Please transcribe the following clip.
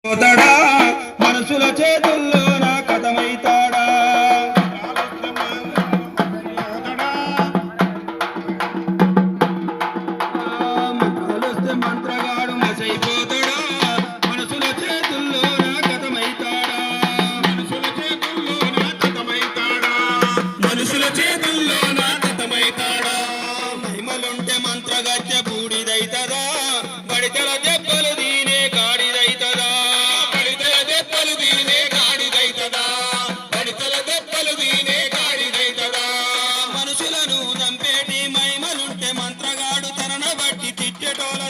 పోతాడా మనసుల చేతుల్లో నా కథమైతాడా మంత్రాలొస్తే మంత్రగాడు మసైపోతాడా మనసుల చేతుల్లో నా కథమైతాడా మనుషుల చేతుల్లో నా కథమైతాడా మనుషుల చేతుల్లో నా కథమైతాడా మహిమలుంటే మంత్రగత్య బూడిదైతదా బడితల దెబ్బలు దీనే గాడిదైతదా బడితల దెబ్బలు దీనే గాడిదైతదా బడితల దెబ్బలు దీనే గాడిదైతదా మనుషులను చంపేటి మహిమలుంటే మంత్రగాడు తనను బట్టి తిట్టేటోల